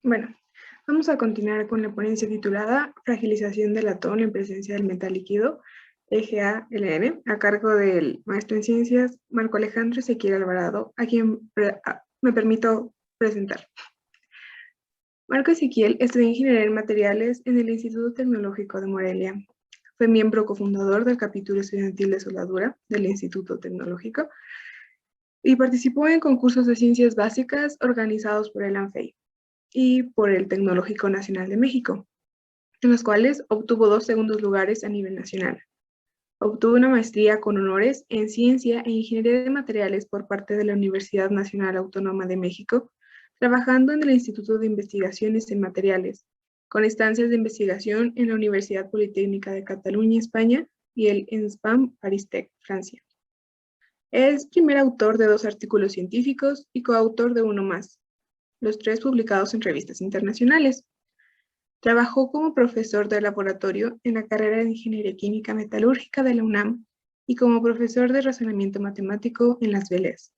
Bueno, vamos a continuar con la ponencia titulada Fragilización del latón en presencia del metal líquido, EGA-LN, a cargo del maestro en ciencias Marco Alejandro Ezequiel Alvarado, a quien me permito presentar. Marco Ezequiel estudió Ingeniería en Materiales en el Instituto Tecnológico de Morelia. Fue miembro cofundador del capítulo estudiantil de soldadura del Instituto Tecnológico y participó en concursos de ciencias básicas organizados por el ANFEI y por el Tecnológico Nacional de México, en los cuales obtuvo 2 segundos lugares a nivel nacional. Obtuvo una maestría con honores en Ciencia e Ingeniería de Materiales por parte de la Universidad Nacional Autónoma de México, trabajando en el Instituto de Investigaciones en Materiales, con estancias de investigación en la Universidad Politécnica de Cataluña, España, y el ENSPAM Paris-Tech, Francia. Es primer autor de 2 artículos científicos y coautor de uno más, los 3 publicados en revistas internacionales. Trabajó como profesor de laboratorio en la carrera de Ingeniería Química Metalúrgica de la UNAM y como profesor de razonamiento matemático en las BELES.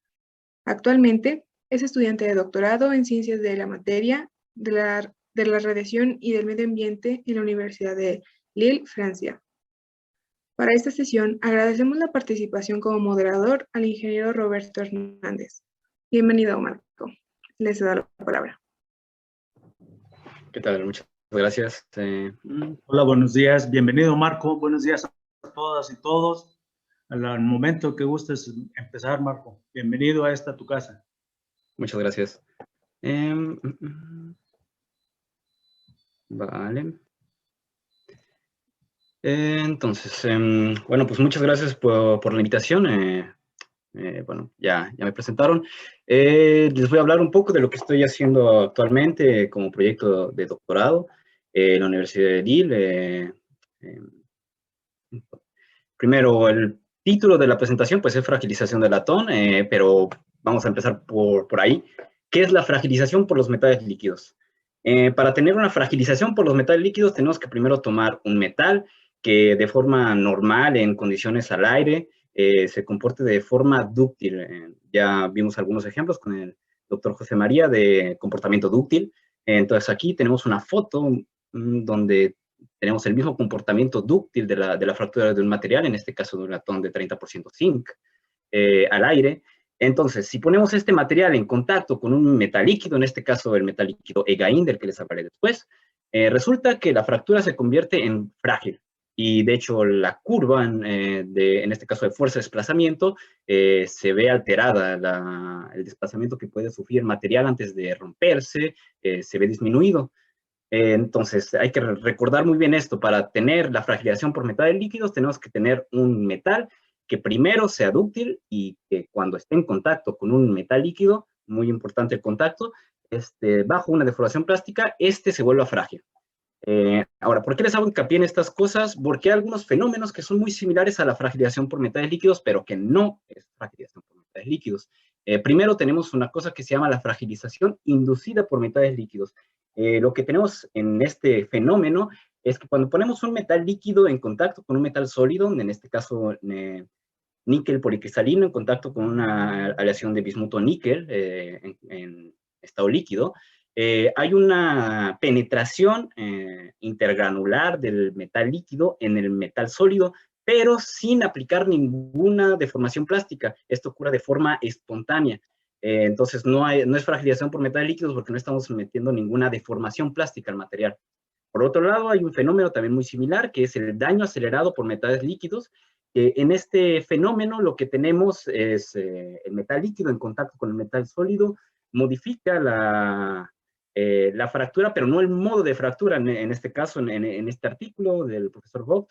Actualmente es estudiante de doctorado en Ciencias de la Materia, de la Radiación y del Medio Ambiente en la Universidad de Lille, Francia. Para esta sesión agradecemos la participación como moderador al ingeniero Roberto Hernández. Bienvenido, Marco. Les doy la palabra. ¿Qué tal? Muchas gracias. Hola, buenos días. Bienvenido, Marco. Buenos días a todas y todos. Al momento que gustes empezar, Marco. Bienvenido a esta tu casa. Muchas gracias. Vale. Entonces, bueno, pues muchas gracias por la invitación. Bueno, ya me presentaron. Les voy a hablar un poco de lo que estoy haciendo actualmente como proyecto de doctorado en la Universidad de Lille. Primero, el título de la presentación pues es fragilización del latón, pero vamos a empezar por ahí. ¿Qué es la fragilización por los metales líquidos? Para tener una fragilización por los metales líquidos tenemos que primero tomar un metal que de forma normal, en condiciones al aire, se comporte de forma dúctil. Ya vimos algunos ejemplos con el doctor José María de comportamiento dúctil. Entonces aquí tenemos una foto donde tenemos el mismo comportamiento dúctil de la fractura de un material, en este caso de un latón de 30% zinc, al aire. Entonces, si ponemos este material en contacto con un metal líquido, en este caso el metal líquido EGAIN, del que les hablaré después, resulta que la fractura se convierte en frágil. Y de hecho, la curva, en este caso de fuerza de desplazamiento, se ve alterada. El desplazamiento que puede sufrir el material antes de romperse se ve disminuido. Entonces, hay que recordar muy bien esto. Para tener la fragilización por metales líquidos, tenemos que tener un metal que primero sea dúctil y que cuando esté en contacto con un metal líquido, muy importante el contacto, bajo una deformación plástica, se vuelva frágil. Ahora, ¿por qué les hago hincapié en estas cosas? Porque hay algunos fenómenos que son muy similares a la fragilización por metales líquidos, pero que no es fragilización por metales líquidos. Primero tenemos una cosa que se llama la fragilización inducida por metales líquidos. Lo que tenemos en este fenómeno es que cuando ponemos un metal líquido en contacto con un metal sólido, en este caso níquel policristalino en contacto con una aleación de bismuto níquel en estado líquido, hay una penetración intergranular del metal líquido en el metal sólido, pero sin aplicar ninguna deformación plástica. Esto ocurre de forma espontánea. Entonces, no es fragilización por metales líquidos porque no estamos metiendo ninguna deformación plástica al material. Por otro lado, hay un fenómeno también muy similar, que es el daño acelerado por metales líquidos. En este fenómeno lo que tenemos es el metal líquido en contacto con el metal sólido, modifica la fractura, pero no el modo de fractura. En este caso, en este artículo del profesor Vogt,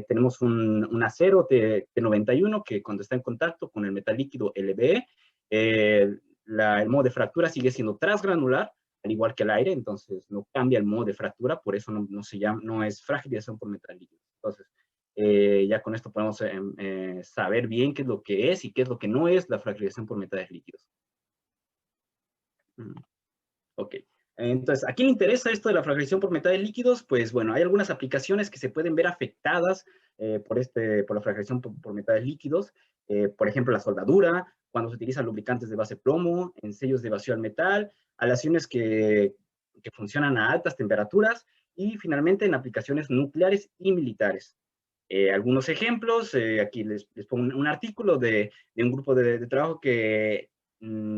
tenemos un acero T91 que cuando está en contacto con el metal líquido LBE, el modo de fractura sigue siendo transgranular, al igual que el aire, entonces no cambia el modo de fractura, por eso no es fragilización por metal líquido. Entonces, ya con esto podemos saber bien qué es lo que es y qué es lo que no es la fragilización por metales líquidos. Ok. Entonces, ¿a quién le interesa esto de la fragilización por metales líquidos? Pues bueno, hay algunas aplicaciones que se pueden ver afectadas por la fragilización por metales líquidos. Por ejemplo, la soldadura, cuando se utilizan lubricantes de base plomo, en sellos de vacío al metal, aleaciones que que funcionan a altas temperaturas y finalmente en aplicaciones nucleares y militares. Algunos ejemplos, aquí les pongo un artículo de un grupo de trabajo que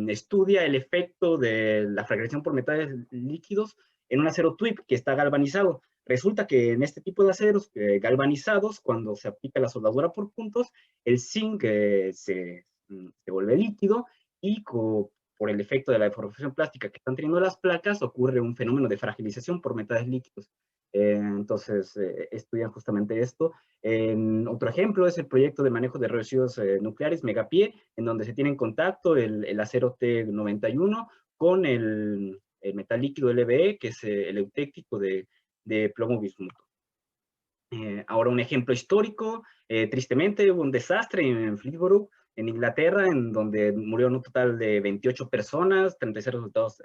estudia el efecto de la fragmentación por metales líquidos en un acero TWIP que está galvanizado. Resulta que en este tipo de aceros galvanizados, cuando se aplica la soldadura por puntos, el zinc se vuelve líquido y por el efecto de la deformación plástica que están teniendo las placas, ocurre un fenómeno de fragilización por metales líquidos. Entonces, estudian justamente esto. Otro ejemplo es el proyecto de manejo de residuos nucleares, Megapie, en donde se tiene en contacto el acero T91 con el metal líquido LBE, que es el eutéctico de plomo bismuto. Ahora un ejemplo histórico, tristemente hubo un desastre en Fleetborough, en Inglaterra, en donde murieron un total de 28 personas, 36 resultados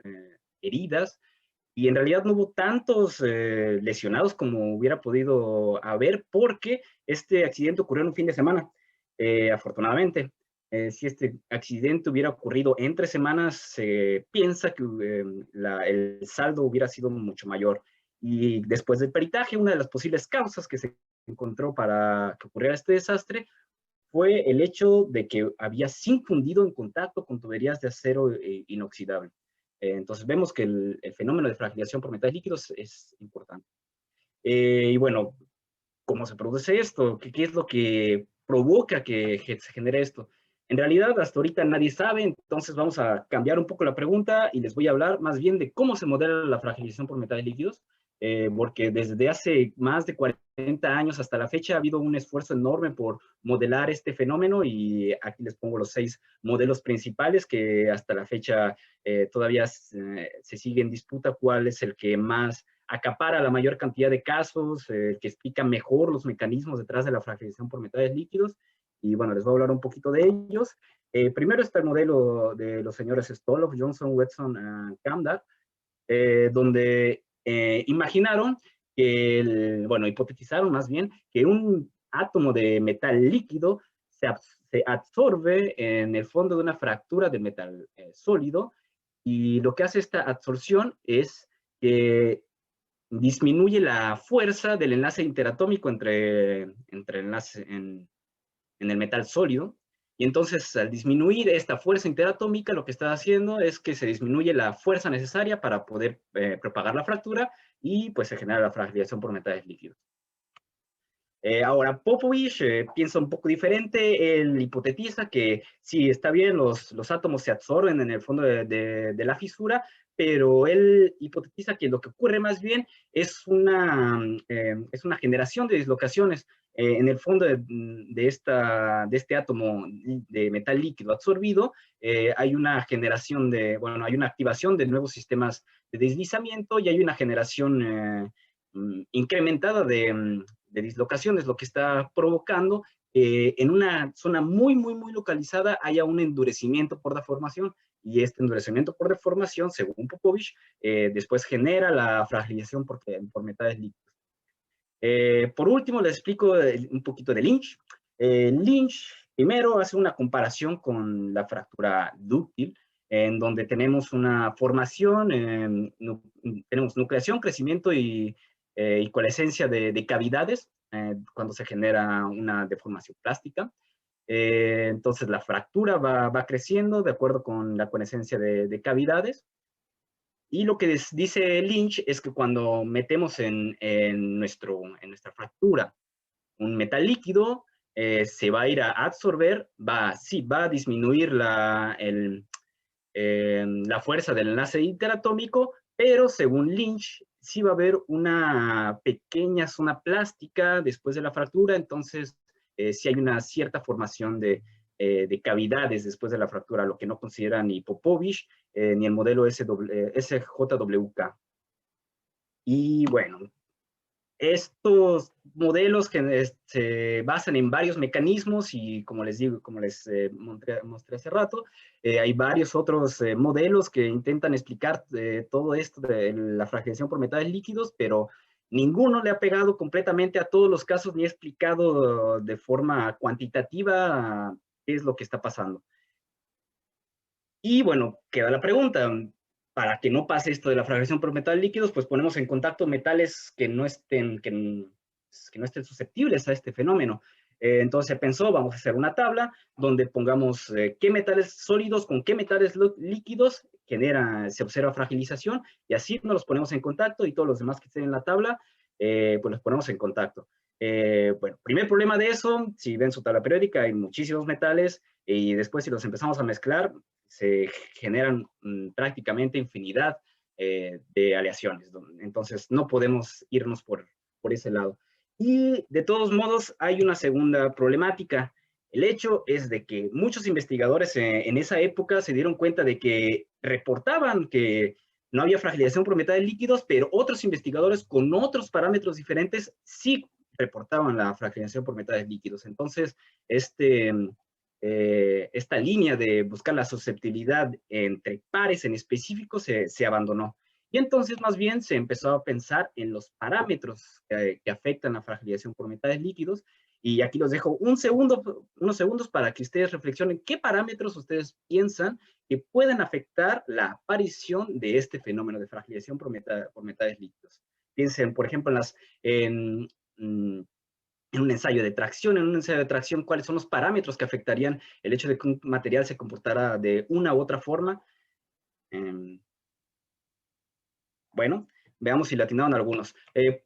heridas, y en realidad no hubo tantos lesionados como hubiera podido haber, porque este accidente ocurrió en un fin de semana, afortunadamente. Si este accidente hubiera ocurrido entre semanas, se piensa que el saldo hubiera sido mucho mayor. Y después del peritaje, una de las posibles causas que se encontró para que ocurriera este desastre fue el hecho de que había zinc fundido en contacto con tuberías de acero inoxidable. Entonces vemos que el fenómeno de fragilización por metales líquidos es importante. Y bueno, ¿cómo se produce esto? ¿Qué es lo que provoca que se genere esto? En realidad, hasta ahorita nadie sabe, entonces vamos a cambiar un poco la pregunta y les voy a hablar más bien de cómo se modela la fragilización por metales líquidos, porque desde hace más de 40 años hasta la fecha ha habido un esfuerzo enorme por modelar este fenómeno, y aquí les pongo los 6 modelos principales que hasta la fecha todavía se sigue en disputa cuál es el que más acapara la mayor cantidad de casos, que explica mejor los mecanismos detrás de la fragilización por metales líquidos. Y bueno, les voy a hablar un poquito de ellos. Primero está el modelo de los señores Stoloff, Johnson, Watson y Kamdar, donde imaginaron que, bueno, hipotetizaron más bien que un átomo de metal líquido se absorbe en el fondo de una fractura de metal sólido, y lo que hace esta absorción es que disminuye la fuerza del enlace interatómico entre enlace en el metal sólido, y entonces al disminuir esta fuerza interatómica lo que está haciendo es que se disminuye la fuerza necesaria para poder propagar la fractura, y pues se genera la fragilización por metales líquidos. Ahora, Popovich piensa un poco diferente. Él hipotetiza que sí, está bien, los átomos se absorben en el fondo de la fisura, pero él hipotetiza que lo que ocurre más bien es una generación de dislocaciones. En el fondo de este átomo de metal líquido absorbido, hay una generación bueno, hay una activación de nuevos sistemas de deslizamiento, y hay una generación incrementada de dislocaciones, lo que está provocando en una zona muy, muy, muy localizada haya un endurecimiento por deformación, y este endurecimiento por deformación, según Popovich, después genera la fragilización por metales líquidos. Por último, les explico un poquito de Lynch. Lynch primero hace una comparación con la fractura dúctil, en donde tenemos una formación, tenemos nucleación, crecimiento y coalescencia de cavidades cuando se genera una deformación plástica. Entonces la fractura va creciendo de acuerdo con la coalescencia de cavidades. Y lo que dice Lynch es que cuando metemos en nuestra fractura un metal líquido, se va a ir a absorber, sí, va a disminuir la fuerza del enlace interatómico, pero según Lynch, sí va a haber una pequeña zona plástica después de la fractura, entonces sí hay una cierta formación de cavidades después de la fractura, lo que no considera ni Popovich ni el modelo SJWK. Y bueno, estos modelos que se basan en varios mecanismos, y como les digo, como les mostré hace rato, hay varios otros modelos que intentan explicar todo esto de la fragilización por metales líquidos, pero ninguno le ha pegado completamente a todos los casos ni ha explicado de forma cuantitativa qué es lo que está pasando. Y bueno, queda la pregunta, para que no pase esto de la fraccionación por metales líquidos, pues ponemos en contacto metales que no estén susceptibles a este fenómeno. Entonces se pensó, vamos a hacer una tabla donde pongamos qué metales sólidos con qué metales líquidos se observa fragilización, y así nos los ponemos en contacto, y todos los demás que estén en la tabla, pues los ponemos en contacto. Bueno, primer problema de eso, si ven su tabla periódica, hay muchísimos metales, y después si los empezamos a mezclar, se generan prácticamente infinidad de aleaciones. Entonces no podemos irnos por ese lado. Y de todos modos hay una segunda problemática. El hecho es de que muchos investigadores en esa época se dieron cuenta de que reportaban que no había fragilización por metales líquidos, pero otros investigadores con otros parámetros diferentes sí reportaban la fragilización por metales líquidos. Entonces, esta línea de buscar la susceptibilidad entre pares en específico se abandonó. Y entonces más bien se empezó a pensar en los parámetros que afectan la fragilización por metales líquidos. Y aquí los dejo unos segundos para que ustedes reflexionen qué parámetros ustedes piensan que pueden afectar la aparición de este fenómeno de fragilización por metales líquidos. Piensen, por ejemplo, en un ensayo de tracción, cuáles son los parámetros que afectarían el hecho de que un material se comportara de una u otra forma. Bueno, veamos si le atinaron algunos.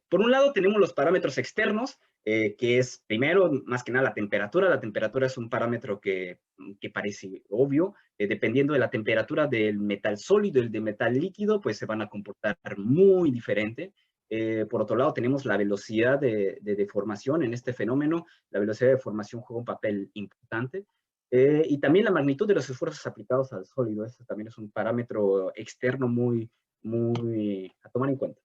Por un lado tenemos los parámetros externos, que es primero, más que nada, la temperatura. La temperatura es un parámetro que parece obvio. Dependiendo de la temperatura del metal sólido y del metal líquido, pues se van a comportar muy diferente. Por otro lado, tenemos la velocidad de deformación en este fenómeno. La velocidad de deformación juega un papel importante. Y también la magnitud de los esfuerzos aplicados al sólido. Este también es un parámetro externo muy a tomar en cuenta.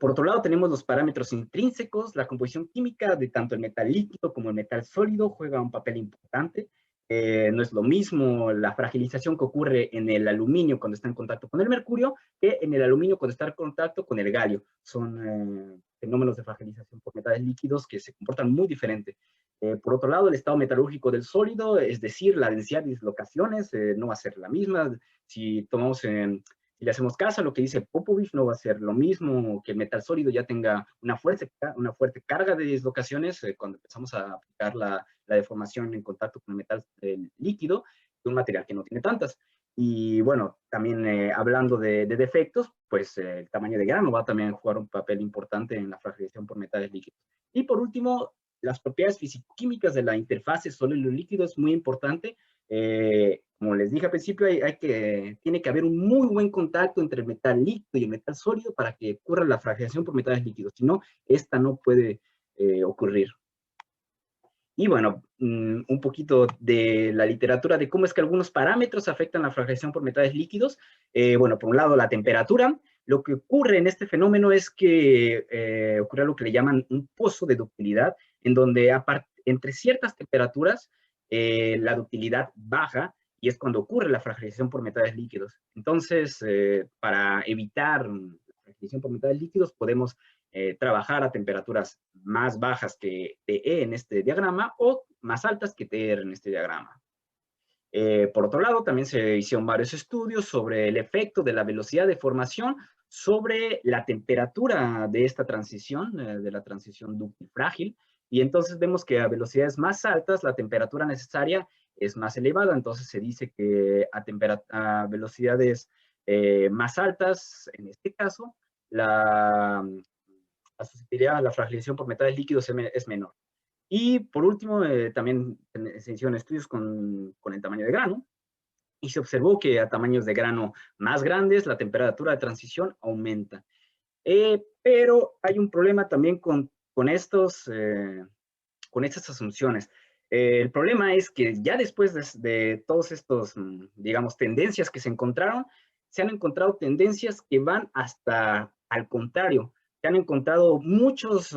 Por otro lado, tenemos los parámetros intrínsecos. La composición química de tanto el metal líquido como el metal sólido juega un papel importante. No es lo mismo la fragilización que ocurre en el aluminio cuando está en contacto con el mercurio que en el aluminio cuando está en contacto con el galio. Son fenómenos de fragilización por metales líquidos que se comportan muy diferente. Por otro lado, el estado metalúrgico del sólido, es decir, la densidad de dislocaciones, no va a ser la misma. Si le hacemos caso a lo que dice Popovich, no va a ser lo mismo que el metal sólido ya tenga una fuerte carga de dislocaciones cuando empezamos a aplicar la deformación en contacto con el metal líquido, de un material que no tiene tantas. Y bueno, también hablando de defectos, pues el tamaño de grano va a también jugar un papel importante en la fragilización por metales líquidos. Y por último, las propiedades fisicoquímicas de la interfase sólido-líquido es muy importante. Como les dije al principio, tiene que haber un muy buen contacto entre el metal líquido y el metal sólido para que ocurra la fragilización por metales líquidos. Si no, esta no puede ocurrir. Y bueno, un poquito de la literatura de cómo es que algunos parámetros afectan la fragilización por metales líquidos. Bueno, por un lado, la temperatura. Lo que ocurre en este fenómeno es que ocurre lo que le llaman un pozo de ductilidad, en donde entre ciertas temperaturas la ductilidad baja, y es cuando ocurre la fragilización por metales líquidos. Entonces, para evitar la fragilización por metales líquidos, podemos trabajar a temperaturas más bajas que TE en este diagrama o más altas que TR en este diagrama. Por otro lado, también se hicieron varios estudios sobre el efecto de la velocidad de formación sobre la temperatura de esta transición, de la transición dúctil frágil, y entonces vemos que a velocidades más altas la temperatura necesaria es más elevada. Entonces se dice que a velocidades más altas, en este caso, la susceptibilidad a la fragilización por metales líquidos es menor. Y por último, también se hicieron estudios con el tamaño de grano, y se observó que a tamaños de grano más grandes la temperatura de transición aumenta. Pero hay un problema también con estas asunciones. El problema es que ya después de todos estos, digamos, tendencias que se encontraron, se han encontrado tendencias que van hasta al contrario. Se han encontrado muchos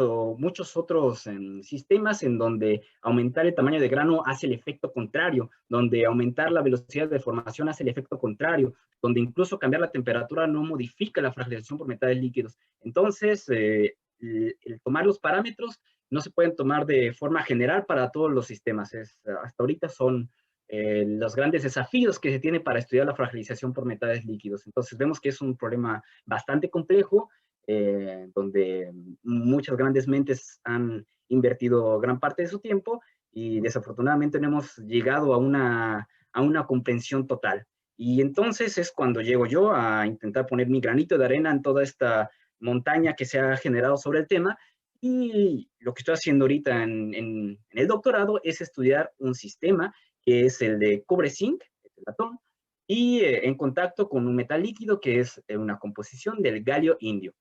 otros sistemas en donde aumentar el tamaño de grano hace el efecto contrario, donde aumentar la velocidad de formación hace el efecto contrario, donde incluso cambiar la temperatura no modifica la fragilización por metales líquidos. Entonces, el tomar los parámetros no se pueden tomar de forma general para todos los sistemas. Hasta ahorita son los grandes desafíos que se tiene para estudiar la fragilización por metales líquidos. Entonces vemos que es un problema bastante complejo, donde muchas grandes mentes han invertido gran parte de su tiempo y desafortunadamente no hemos llegado a una comprensión total. Y entonces es cuando llego yo a intentar poner mi granito de arena en toda esta montaña que se ha generado sobre el tema. Y lo que estoy haciendo ahorita en el doctorado es estudiar un sistema que es el de cobre-zinc, el latón, y en contacto con un metal líquido que es una composición del galio indio.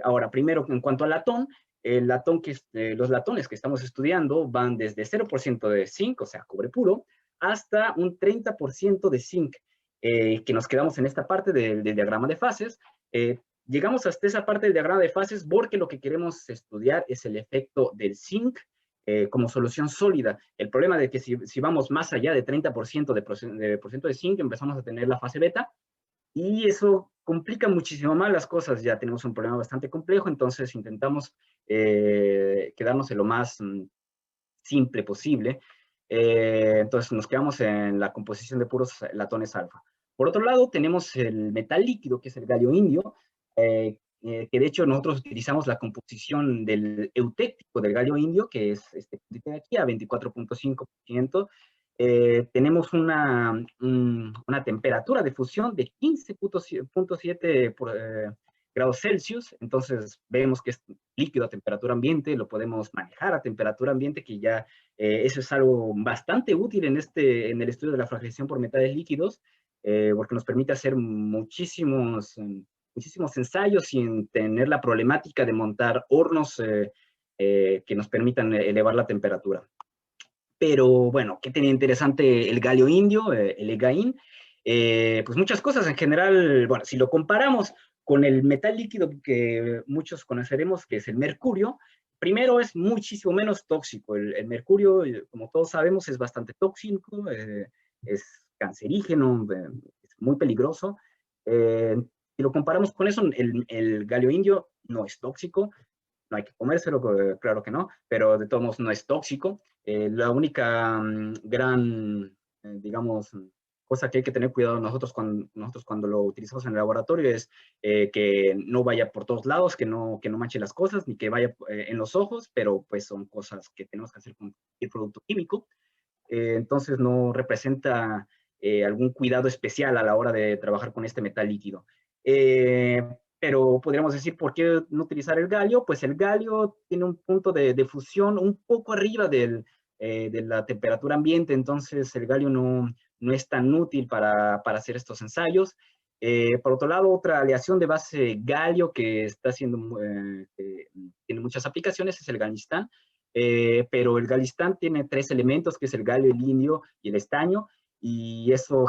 Ahora, primero, en cuanto al latón, los latones que estamos estudiando van desde 0% de zinc, o sea, cobre puro, hasta un 30% de zinc, que nos quedamos en esta parte del diagrama de fases. Llegamos hasta esa parte del diagrama de fases porque lo que queremos estudiar es el efecto del zinc como solución sólida. El problema de que si vamos más allá de 30% de zinc, empezamos a tener la fase beta, y eso complica muchísimo más las cosas. Ya tenemos un problema bastante complejo, entonces intentamos quedarnos en lo más simple posible. Entonces nos quedamos en la composición de puros latones alfa. Por otro lado, tenemos el metal líquido, que es el galio indio, que de hecho nosotros utilizamos la composición del eutéctico del galio indio, que es este de aquí, a 24.5%. Tenemos una temperatura de fusión de 15.7 grados Celsius, entonces vemos que es líquido a temperatura ambiente, lo podemos manejar a temperatura ambiente, que ya eso es algo bastante útil en el estudio de la fragilización por metales líquidos, porque nos permite hacer muchísimos ensayos sin tener la problemática de montar hornos que nos permitan elevar la temperatura. Pero bueno, ¿qué tenía interesante el galio indio, el EGAIN? Pues muchas cosas en general. Bueno, si lo comparamos con el metal líquido que muchos conoceremos, que es el mercurio, primero es muchísimo menos tóxico. El mercurio, como todos sabemos, es bastante tóxico, es cancerígeno, es muy peligroso. Si lo comparamos con eso, el galio indio no es tóxico. No hay que comérselo, claro que no, pero de todos modos no es tóxico. La única gran, digamos, cosa que hay que tener cuidado nosotros cuando lo utilizamos en el laboratorio es que no vaya por todos lados, que no manche las cosas, ni que vaya en los ojos, pero pues son cosas que tenemos que hacer con el producto químico. Entonces no representa algún cuidado especial a la hora de trabajar con este metal líquido. Pero podríamos decir, ¿por qué no utilizar el galio? Pues el galio tiene un punto de fusión un poco arriba de la temperatura ambiente, entonces el galio no es tan útil para hacer estos ensayos. Por otro lado, otra aleación de base galio que está haciendo, tiene muchas aplicaciones, es el galistán. Pero el galistán tiene 3 elementos, que es el galio, el indio y el estaño, y eso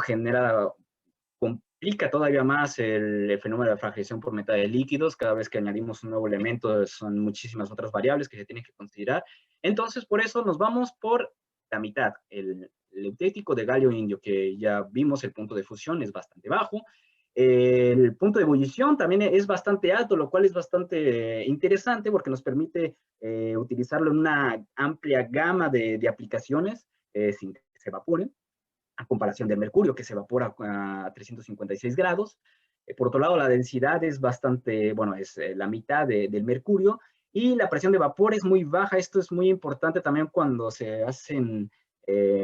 complica todavía más el fenómeno de la fragilización por metales líquidos. Cada vez que añadimos un nuevo elemento son muchísimas otras variables que se tienen que considerar. Entonces, por eso nos vamos por la mitad. El eutéctico de galio indio, que ya vimos, el punto de fusión es bastante bajo. El punto de ebullición también es bastante alto, lo cual es bastante interesante porque nos permite utilizarlo en una amplia gama de aplicaciones sin que se evaporen, a comparación del mercurio, que se evapora a 356 grados. Por otro lado, la densidad es bastante, bueno, es la mitad del mercurio, y la presión de vapor es muy baja. Esto es muy importante también cuando se hacen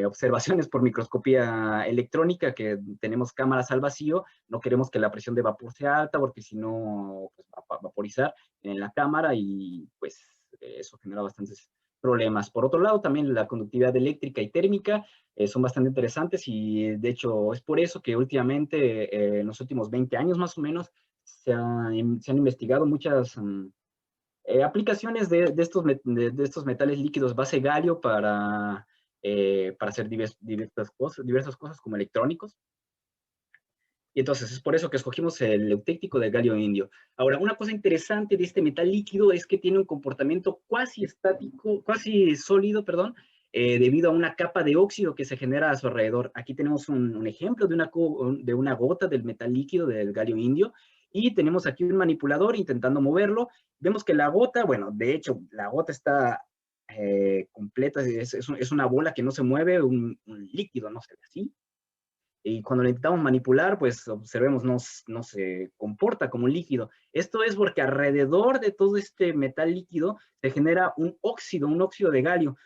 observaciones por microscopía electrónica, que tenemos cámaras al vacío. No queremos que la presión de vapor sea alta, porque si no, pues, va a vaporizar en la cámara y pues eso genera bastantes problemas. Por otro lado, también la conductividad eléctrica y térmica son bastante interesantes, y de hecho es por eso que últimamente, en los últimos 20 años más o menos, se han investigado muchas aplicaciones de estos metales líquidos base galio para hacer diversas cosas como electrónicos. Y entonces es por eso que escogimos el eutéctico de galio indio. Ahora, una cosa interesante de este metal líquido es que tiene un comportamiento cuasi estático, cuasi sólido, perdón, debido a una capa de óxido que se genera a su alrededor. Aquí tenemos un ejemplo de una gota del metal líquido del galio indio, y tenemos aquí un manipulador intentando moverlo. Vemos que la gota, bueno, de hecho, la gota está completa, es una bola que no se mueve, un líquido, no se ve así. Y cuando lo intentamos manipular, pues observemos, no se comporta como un líquido. Esto es porque alrededor de todo este metal líquido se genera un óxido de galio.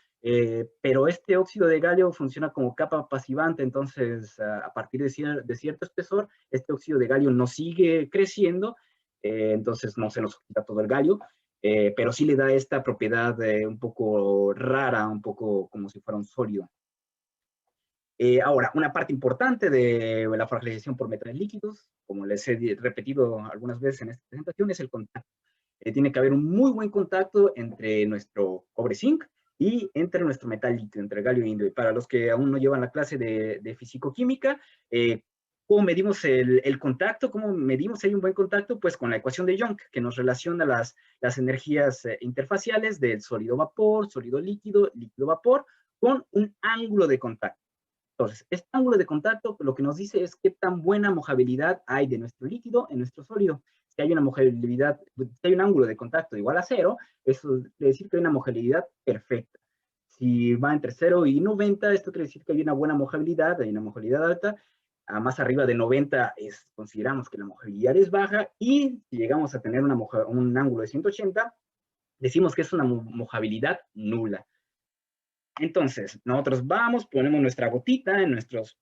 Pero este óxido de galio funciona como capa pasivante, entonces a partir de cierto espesor, este óxido de galio no sigue creciendo, entonces no se nos quita todo el galio, pero sí le da esta propiedad un poco rara, un poco como si fuera un sólido. Ahora, una parte importante de la fragilización por metales líquidos, como les he repetido algunas veces en esta presentación, es el contacto. Tiene que haber un muy buen contacto entre nuestro cobre-zinc y entre nuestro metal líquido, entre el galio e indio. Y para los que aún no llevan la clase de fisicoquímica, ¿cómo medimos el contacto? ¿Cómo medimos si hay un buen contacto? Pues con la ecuación de Young, que nos relaciona las energías interfaciales del sólido-vapor, sólido-líquido, líquido-vapor, con un ángulo de contacto. Entonces, este ángulo de contacto lo que nos dice es qué tan buena mojabilidad hay de nuestro líquido en nuestro sólido. Si hay una mojabilidad, si hay un ángulo de contacto igual a 0, eso quiere decir que hay una mojabilidad perfecta. Si va entre 0 y 90, esto quiere decir que hay una buena mojabilidad, hay una mojabilidad alta. A más arriba de 90 consideramos que la mojabilidad es baja, y si llegamos a tener un ángulo de 180, decimos que es una mojabilidad nula. Entonces, nosotros vamos, ponemos nuestra gotita en nuestros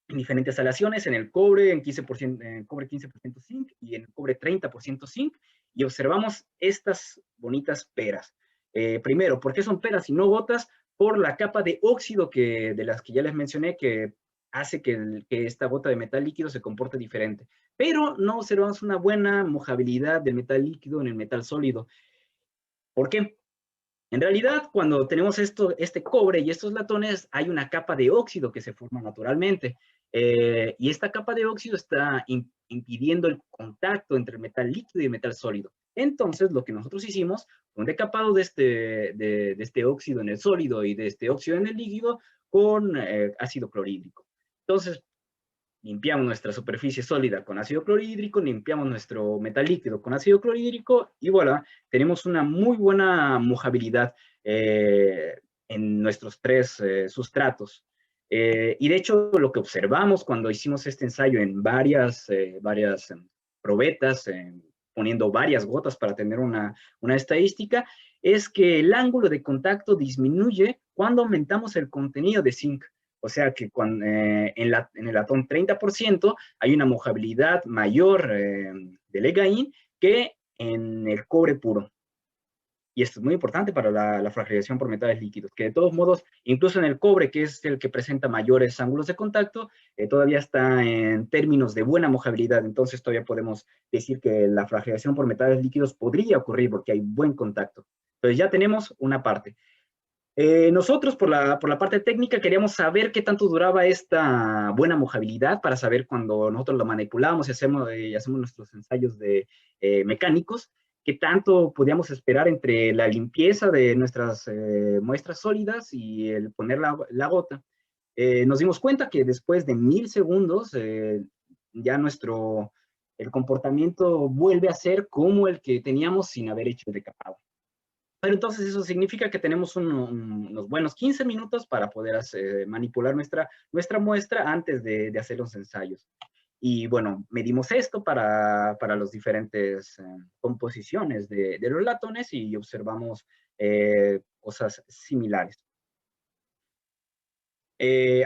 diferentes aleaciones, en el cobre, en cobre 15% zinc y en el cobre 30% zinc, y observamos estas bonitas peras. Primero, ¿por qué son peras y no gotas? Por la capa de óxido de las que ya les mencioné, que hace que esta gota de metal líquido se comporte diferente. Pero no observamos una buena mojabilidad del metal líquido en el metal sólido. ¿Por qué? En realidad, cuando tenemos este cobre y estos latones, hay una capa de óxido que se forma naturalmente. Y esta capa de óxido está impidiendo el contacto entre el metal líquido y el metal sólido. Entonces, lo que nosotros hicimos fue un decapado de este óxido en el sólido y de este óxido en el líquido con ácido clorhídrico. Entonces, limpiamos nuestra superficie sólida con ácido clorhídrico, limpiamos nuestro metal líquido con ácido clorhídrico, y voilà, tenemos una muy buena mojabilidad en nuestros tres sustratos. Y de hecho, lo que observamos cuando hicimos este ensayo en varias probetas, poniendo varias gotas para tener una estadística, es que el ángulo de contacto disminuye cuando aumentamos el contenido de zinc. O sea que en el latón 30% hay una mojabilidad mayor del EGAIN que en el cobre puro. Y esto es muy importante para la fragilización por metales líquidos, que de todos modos, incluso en el cobre, que es el que presenta mayores ángulos de contacto, todavía está en términos de buena mojabilidad. Entonces todavía podemos decir que la fragilización por metales líquidos podría ocurrir porque hay buen contacto. Entonces ya tenemos una parte. Nosotros, por la parte técnica, queríamos saber qué tanto duraba esta buena mojabilidad para saber cuando nosotros lo manipulamos y hacemos nuestros ensayos mecánicos, qué tanto podíamos esperar entre la limpieza de nuestras muestras sólidas y el poner la gota. Nos dimos cuenta que después de 1000 segundos, ya el comportamiento vuelve a ser como el que teníamos sin haber hecho el decapado. Pero entonces eso significa que tenemos unos buenos 15 minutos para poder manipular nuestra muestra antes de hacer los ensayos. Y bueno, medimos esto para las diferentes composiciones de los latones y observamos cosas similares.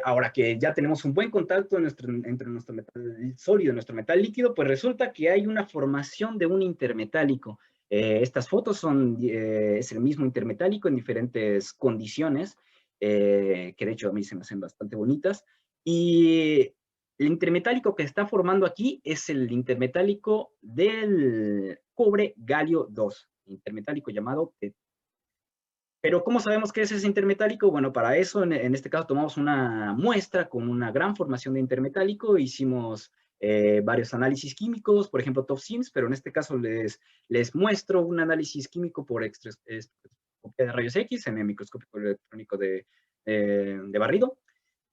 Ahora que ya tenemos un buen contacto entre nuestro metal sólido y nuestro metal líquido, pues resulta que hay una formación de un intermetálico. Estas fotos es el mismo intermetálico en diferentes condiciones, que de hecho a mí se me hacen bastante bonitas. Y el intermetálico que está formando aquí es el intermetálico del cobre galio 2, intermetálico llamado T. Pero ¿cómo sabemos que es ese intermetálico? Bueno, para eso, en este caso, tomamos una muestra con una gran formación de intermetálico, hicimos varios análisis químicos, por ejemplo, TOF-SIMS, pero en este caso les muestro un análisis químico por espectroscopia de rayos X en el microscopio electrónico de barrido.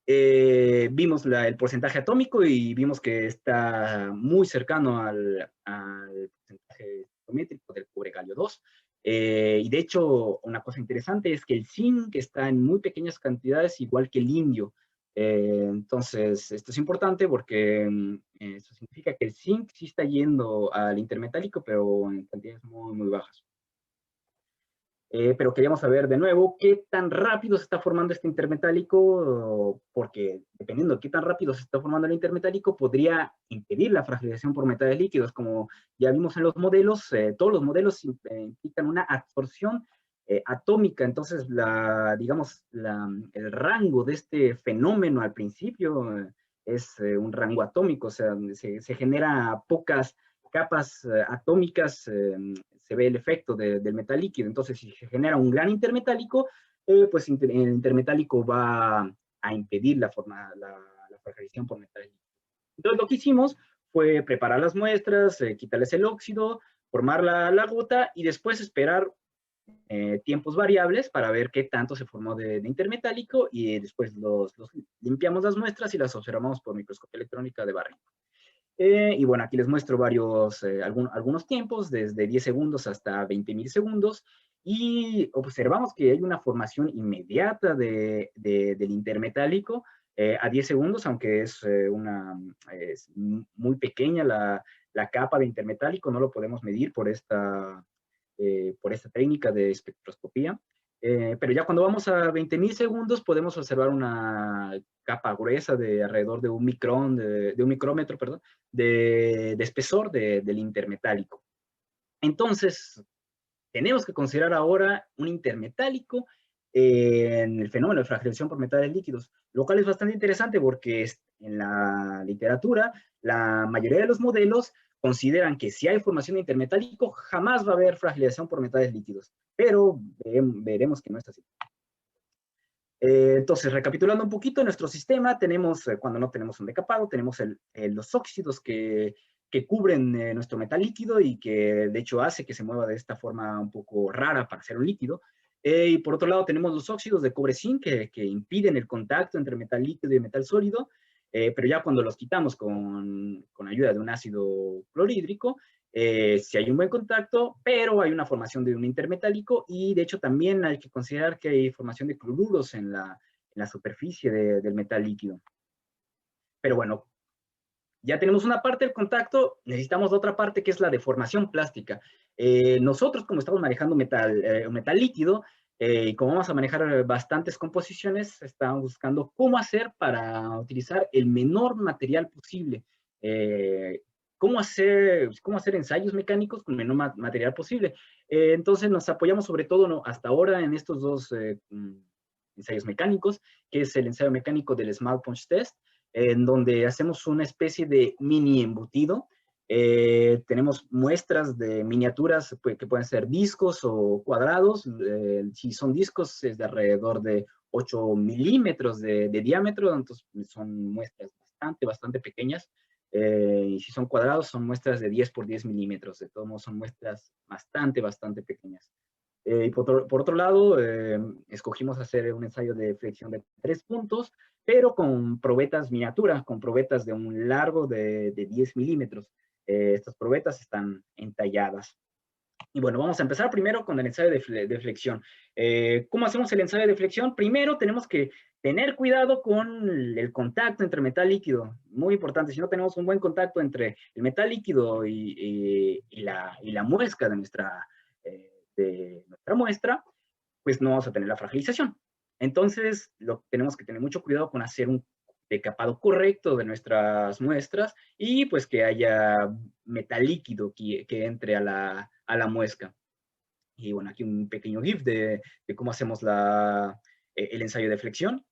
Vimos el porcentaje atómico y vimos que está muy cercano al porcentaje geométrico del cobre galio 2. Y de hecho, una cosa interesante es que el zinc está en muy pequeñas cantidades, igual que el indio. Entonces, esto es importante porque eso significa que el zinc sí está yendo al intermetálico, pero en cantidades muy, muy bajas. Pero queríamos saber de nuevo qué tan rápido se está formando este intermetálico, porque dependiendo de qué tan rápido se está formando el intermetálico, podría impedir la fragilización por metales líquidos. Como ya vimos en los modelos, todos los modelos implican una absorción atómica. Entonces, digamos, el rango de este fenómeno al principio es un rango atómico, o sea, se genera pocas capas atómicas, se ve el efecto del metal líquido. Entonces, si se genera un gran intermetálico, pues el intermetálico va a impedir la fragilización por metal líquido. Entonces, lo que hicimos fue preparar las muestras, quitarles el óxido, formar la gota y después esperar tiempos variables para ver qué tanto se formó de intermetálico, y después limpiamos las muestras y las observamos por microscopía electrónica de barrido. Y bueno, aquí les muestro algunos tiempos, desde 10 segundos hasta 20.000 segundos, y observamos que hay una formación inmediata del intermetálico a 10 segundos, aunque es muy pequeña la capa de intermetálico, no lo podemos medir por esta técnica de espectroscopía. Pero ya cuando vamos a 20.000 segundos podemos observar una capa gruesa de alrededor de un micrón, de un micrómetro, perdón, de espesor del intermetálico. Entonces, tenemos que considerar ahora un intermetálico en el fenómeno de fragilización por metales líquidos, lo cual es bastante interesante porque en la literatura la mayoría de los modelos consideran que si hay formación de intermetálico jamás va a haber fragilización por metales líquidos, pero veremos que no es así. Entonces, recapitulando un poquito, nuestro sistema tenemos, cuando no tenemos un decapado, tenemos los óxidos que cubren nuestro metal líquido y que de hecho hace que se mueva de esta forma un poco rara para ser un líquido. Y por otro lado tenemos los óxidos de cobre-zinc que impiden el contacto entre metal líquido y metal sólido, pero ya cuando los quitamos con ayuda de un ácido clorhídrico, sí hay un buen contacto, pero hay una formación de un intermetálico, y de hecho también hay que considerar que hay formación de cloruros en la superficie del metal líquido. Pero bueno, ya tenemos una parte del contacto, necesitamos otra parte que es la deformación plástica. Nosotros, como estamos manejando un metal líquido, y como vamos a manejar bastantes composiciones, estamos buscando cómo hacer para utilizar el menor material posible. Cómo hacer ensayos mecánicos con el menor material posible. Entonces nos apoyamos sobre todo hasta ahora en estos dos ensayos mecánicos, que es el ensayo mecánico del Small Punch Test, en donde hacemos una especie de mini embutido. Tenemos muestras de miniaturas que pueden ser discos o cuadrados. Si son discos es de alrededor de 8 milímetros de diámetro, entonces son muestras bastante pequeñas. Y si son cuadrados son muestras de 10 por 10 milímetros. De todos modos son muestras bastante pequeñas. Y por otro lado, escogimos hacer un ensayo de flexión de 3 puntos, pero con probetas miniaturas, con probetas de un largo de 10 milímetros. Estas probetas están entalladas. Y bueno, vamos a empezar primero con el ensayo de flexión. ¿Cómo hacemos el ensayo de flexión? Primero tenemos que tener cuidado con el contacto entre metal líquido. Muy importante, si no tenemos un buen contacto entre el metal líquido y la muesca de nuestra muestra, pues no vamos a tener la fragilización. Entonces, tenemos que tener mucho cuidado con hacer un decapado correcto de nuestras muestras y pues que haya metal líquido que entre a la muesca. Y bueno, aquí un pequeño GIF de cómo hacemos el ensayo de flexión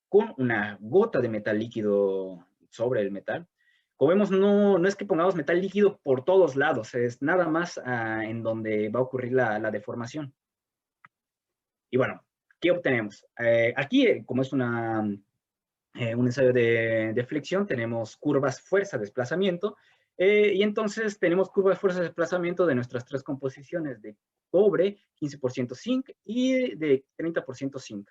con una gota de metal líquido sobre el metal. Como vemos, no es que pongamos metal líquido por todos lados, es nada más en donde va a ocurrir la deformación. Y bueno, ¿qué obtenemos? Aquí, como es un ensayo de flexión, tenemos curvas fuerza-desplazamiento, y entonces tenemos curvas fuerza-desplazamiento de nuestras tres composiciones de cobre, 15% zinc y de 30% zinc.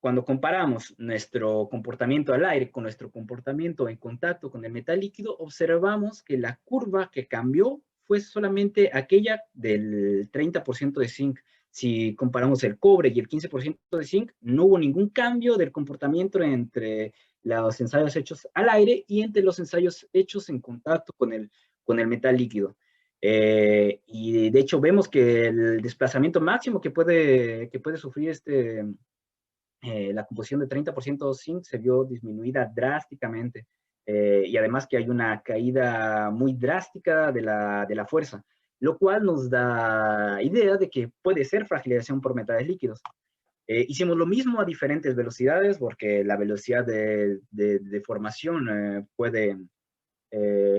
Cuando comparamos nuestro comportamiento al aire con nuestro comportamiento en contacto con el metal líquido, observamos que la curva que cambió fue solamente aquella del 30% de zinc. Si comparamos el cobre y el 15% de zinc, no hubo ningún cambio del comportamiento entre los ensayos hechos al aire y entre los ensayos hechos en contacto con el metal líquido. Y de hecho vemos que el desplazamiento máximo que puede sufrir la composición de 30% zinc se vio disminuida drásticamente. Y además que hay una caída muy drástica de la fuerza, lo cual nos da idea de que puede ser fragilización por metales líquidos. Hicimos lo mismo a diferentes velocidades, porque la velocidad de formación puede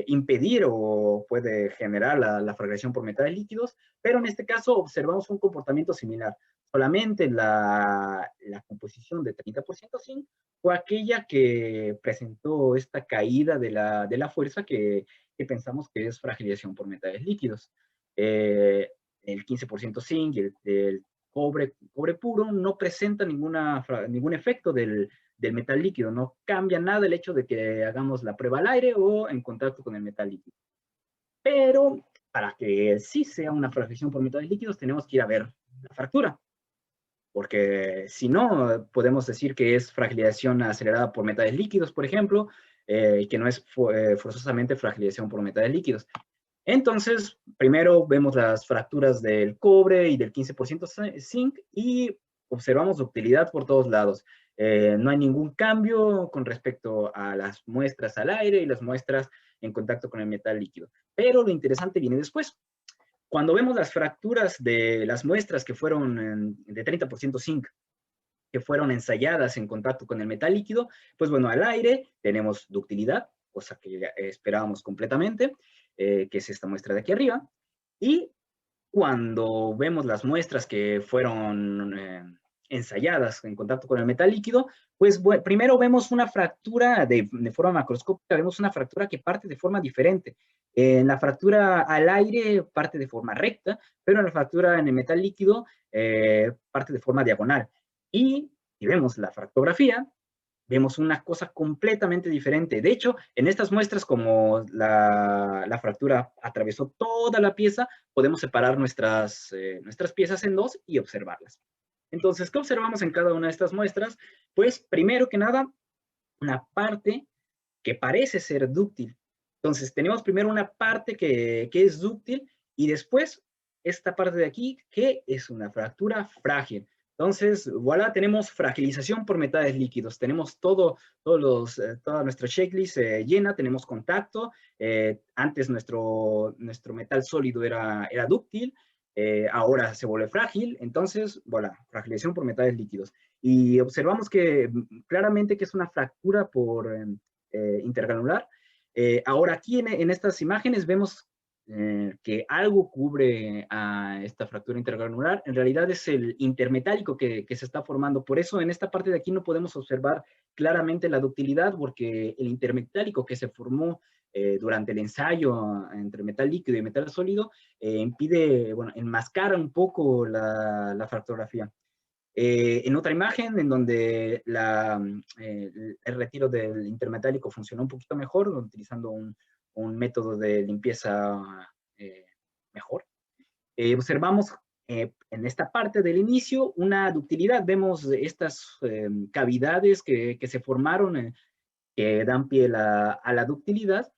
impedir o puede generar la fragmentación por metales líquidos, pero en este caso observamos un comportamiento similar. Solamente la composición de 30% zinc fue aquella que presentó esta caída de la fuerza que pensamos que es fragilización por metales líquidos. El 15% zinc y el cobre puro no presenta ningún efecto del metal líquido. No cambia nada el hecho de que hagamos la prueba al aire o en contacto con el metal líquido. Pero para que sí sea una fragilización por metales líquidos, tenemos que ir a ver la fractura. Porque si no, podemos decir que es fragilización acelerada por metales líquidos, por ejemplo, que no es forzosamente fragilización por metales líquidos. Entonces, primero vemos las fracturas del cobre y del 15% zinc y observamos ductilidad por todos lados. No hay ningún cambio con respecto a las muestras al aire y las muestras en contacto con el metal líquido. Pero lo interesante viene después. Cuando vemos las fracturas de las muestras que fueron de 30% zinc, que fueron ensayadas en contacto con el metal líquido, pues bueno, al aire tenemos ductilidad, cosa que ya esperábamos completamente, que es esta muestra de aquí arriba. Y cuando vemos las muestras que fueron ensayadas en contacto con el metal líquido, pues bueno, primero vemos una fractura de forma macroscópica, vemos una fractura que parte de forma diferente. En la fractura al aire parte de forma recta, pero en la fractura en el metal líquido parte de forma diagonal. Y si vemos la fractografía, vemos una cosa completamente diferente. De hecho, en estas muestras, como la fractura atravesó toda la pieza, podemos separar nuestras piezas en dos y observarlas. Entonces, ¿qué observamos en cada una de estas muestras? Pues, primero que nada, una parte que parece ser dúctil. Entonces, tenemos primero una parte que es dúctil y después esta parte de aquí que es una fractura frágil. Entonces, voilà, tenemos fragilización por metales líquidos. Tenemos toda nuestra checklist llena, tenemos contacto. Antes nuestro metal sólido era dúctil, ahora se vuelve frágil. Entonces, voilà, fragilización por metales líquidos. Y observamos que claramente que es una fractura por intergranular. Ahora aquí en estas imágenes vemos que algo cubre a esta fractura intergranular. En realidad es el intermetálico que se está formando. Por eso en esta parte de aquí no podemos observar claramente la ductilidad, porque el intermetálico que se formó durante el ensayo entre metal líquido y metal sólido impide, bueno, enmascara un poco la fractografía. En otra imagen, en donde el retiro del intermetálico funcionó un poquito mejor, utilizando un método de limpieza mejor, observamos en esta parte del inicio una ductilidad. Vemos estas cavidades que se formaron, que dan pie a la ductilidad,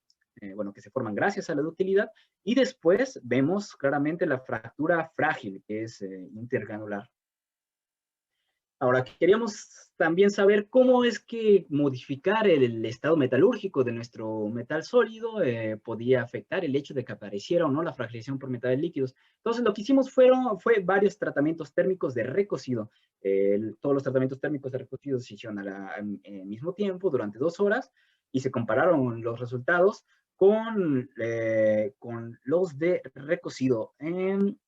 bueno, que se forman gracias a la ductilidad, y después vemos claramente la fractura frágil, que es intergranular. Ahora, queríamos también saber cómo es que modificar el estado metalúrgico de nuestro metal sólido podía afectar el hecho de que apareciera o no la fragilización por metales líquidos. Entonces, lo que hicimos fue varios tratamientos térmicos de recocido. Todos los tratamientos térmicos de recocido se hicieron al mismo tiempo, durante 2 horas, y se compararon los resultados con los de recocido.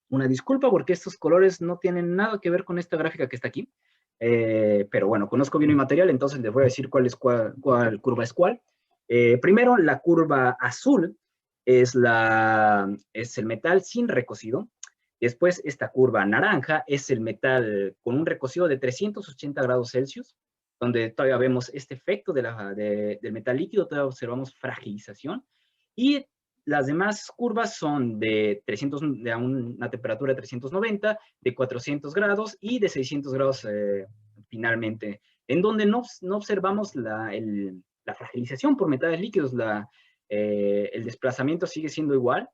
Una disculpa porque estos colores no tienen nada que ver con esta gráfica que está aquí. Pero bueno, conozco bien mi material, entonces les voy a decir cuál curva es cuál. Primero, la curva azul es el metal sin recocido. Después, esta curva naranja es el metal con un recocido de 380 grados Celsius, donde todavía vemos este efecto del metal líquido, todavía observamos fragilización. Y las demás curvas son de una temperatura de 390, de 400 grados y de 600 grados finalmente, en donde no observamos la fragilización por metales líquidos, el desplazamiento sigue siendo igual,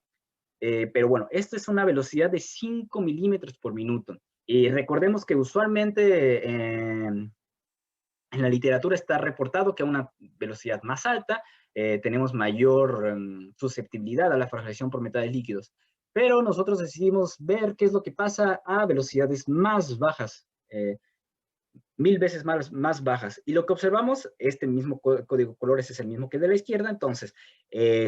pero bueno, esto es una velocidad de 5 milímetros por minuto. Y recordemos que usualmente en la literatura está reportado que a una velocidad más alta tenemos mayor susceptibilidad a la fragilización por metales líquidos. Pero nosotros decidimos ver qué es lo que pasa a velocidades más bajas, 1000 veces más bajas. Y lo que observamos, este mismo código de colores es el mismo que de la izquierda, entonces,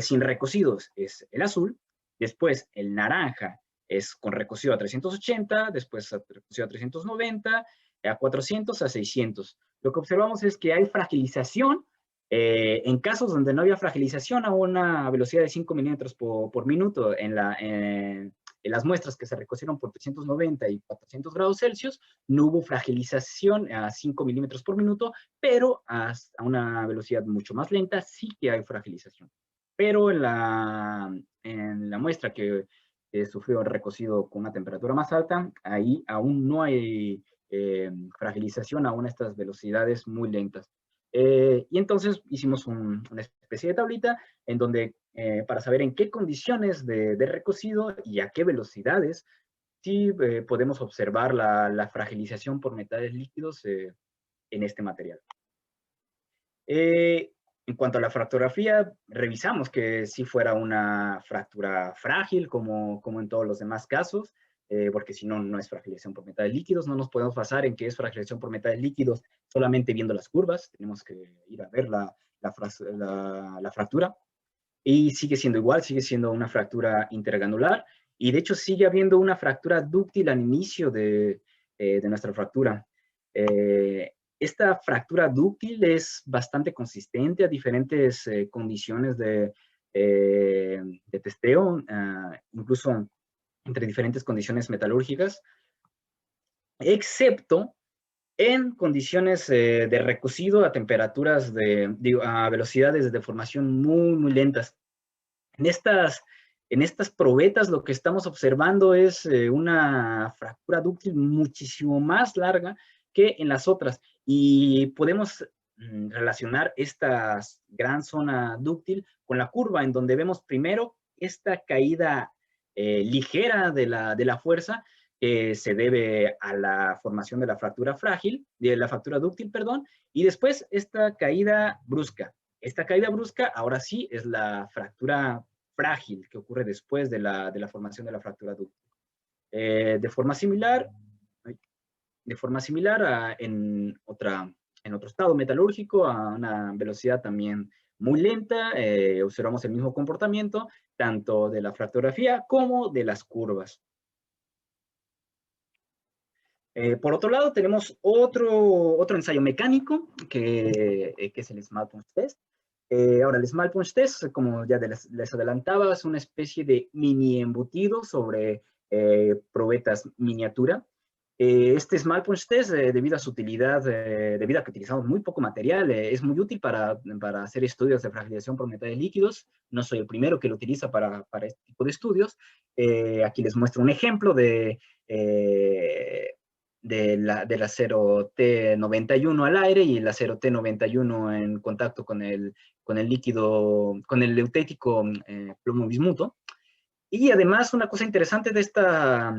sin recocidos es el azul, después el naranja es con recocido a 380, después recocido a 390, a 400, a 600. Lo que observamos es que hay fragilización, en casos donde no había fragilización a una velocidad de 5 milímetros por minuto en las muestras que se recocieron por 390 y 400 grados Celsius, no hubo fragilización a 5 milímetros por minuto, pero a una velocidad mucho más lenta sí que hay fragilización. Pero en la muestra que sufrió el recocido con una temperatura más alta, ahí aún no hay fragilización aún a estas velocidades muy lentas. Y entonces hicimos una especie de tablita en donde, para saber en qué condiciones de recocido y a qué velocidades, sí podemos observar la fragilización por metales líquidos en este material. En cuanto a la fractografía, revisamos que sí fuera una fractura frágil, como en todos los demás casos, porque si no, no es fragilización por metales líquidos. No nos podemos basar en que es fragilización por metales líquidos solamente viendo las curvas. Tenemos que ir a ver la fractura. Y sigue siendo igual, sigue siendo una fractura intergranular. Y de hecho sigue habiendo una fractura dúctil al inicio de nuestra fractura. Esta fractura dúctil es bastante consistente a diferentes condiciones de testeo, incluso entre diferentes condiciones metalúrgicas, excepto en condiciones de recocido a temperaturas a velocidades de deformación muy lentas. En estas probetas lo que estamos observando es una fractura dúctil muchísimo más larga que en las otras, y podemos relacionar esta gran zona dúctil con la curva, en donde vemos primero esta caída ligera de la fuerza, que se debe a la formación de la fractura dúctil, perdón, y después esta caída brusca. Esta caída brusca ahora sí es la fractura frágil que ocurre después de la formación de la fractura dúctil. De forma similar en otro estado metalúrgico, a una velocidad también muy lenta, observamos el mismo comportamiento, tanto de la fractografía como de las curvas. Por otro lado, tenemos otro ensayo mecánico, que es el Small Punch Test. Ahora, el Small Punch Test, como ya les adelantaba, es una especie de mini embutido sobre probetas miniatura. Este Small Punch Test, debido a su utilidad, debido a que utilizamos muy poco material, es muy útil para hacer estudios de fragilización por metales líquidos. No soy el primero que lo utiliza para este tipo de estudios. Aquí les muestro un ejemplo del acero T91 al aire y el acero T91 en contacto con el líquido, con el eutético plomo bismuto. Y además, una cosa interesante de esta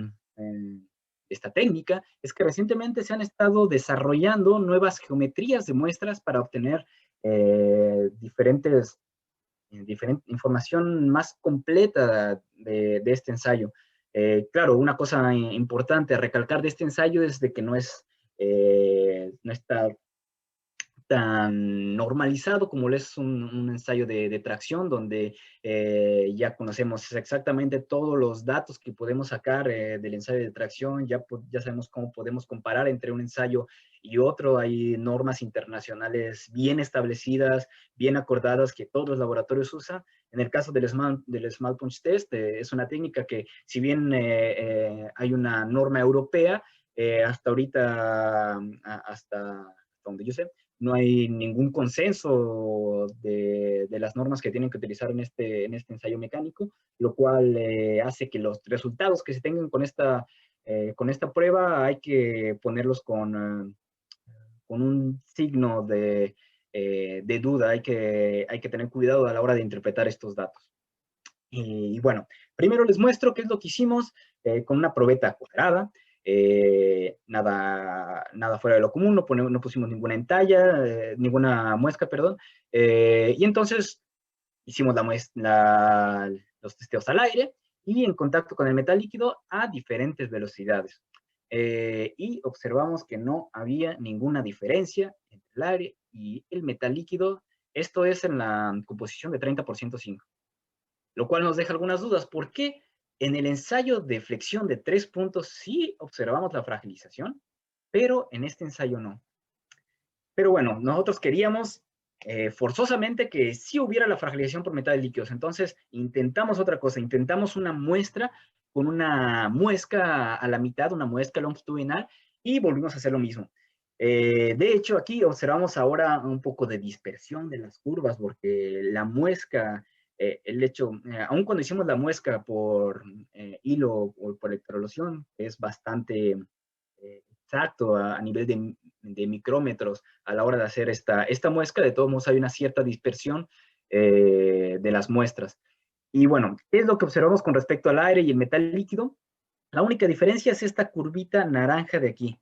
técnica es que recientemente se han estado desarrollando nuevas geometrías de muestras para obtener diferente información más completa de este ensayo. Claro, una cosa importante a recalcar de este ensayo es de que no está tan normalizado como lo es un ensayo de tracción, donde ya conocemos exactamente todos los datos que podemos sacar del ensayo de tracción, ya sabemos cómo podemos comparar entre un ensayo y otro. Hay normas internacionales bien establecidas, bien acordadas, que todos los laboratorios usan. En el caso del Small Punch Test, es una técnica que, si bien hay una norma europea, hasta ahorita, hasta donde yo sé, no hay ningún consenso de las normas que tienen que utilizar en este ensayo mecánico, lo cual hace que los resultados que se tengan con esta prueba hay que ponerlos con un signo de duda, hay que tener cuidado a la hora de interpretar estos datos. Y bueno, primero les muestro qué es lo que hicimos con una probeta cuadrada. Nada fuera de lo común, no pusimos ninguna ninguna muesca, perdón. Y entonces hicimos los testeos al aire y en contacto con el metal líquido a diferentes velocidades. Y observamos que no había ninguna diferencia entre el aire y el metal líquido. Esto es en la composición de 30% zinc, lo cual nos deja algunas dudas. ¿Por qué en el ensayo de flexión de 3 puntos sí observamos la fragilización, pero en este ensayo no? Pero bueno, nosotros queríamos forzosamente que sí hubiera la fragilización por metales líquidos. Entonces intentamos otra cosa, intentamos una muestra con una muesca a la mitad, una muesca longitudinal, y volvimos a hacer lo mismo. De hecho, aquí observamos ahora un poco de dispersión de las curvas, porque la muesca, aun cuando hicimos la muesca por hilo o por electrolución, es bastante exacto a nivel de micrómetros a la hora de hacer esta muesca. De todos modos hay una cierta dispersión de las muestras. Y bueno, ¿qué es lo que observamos con respecto al aire y el metal líquido? La única diferencia es esta curvita naranja de aquí.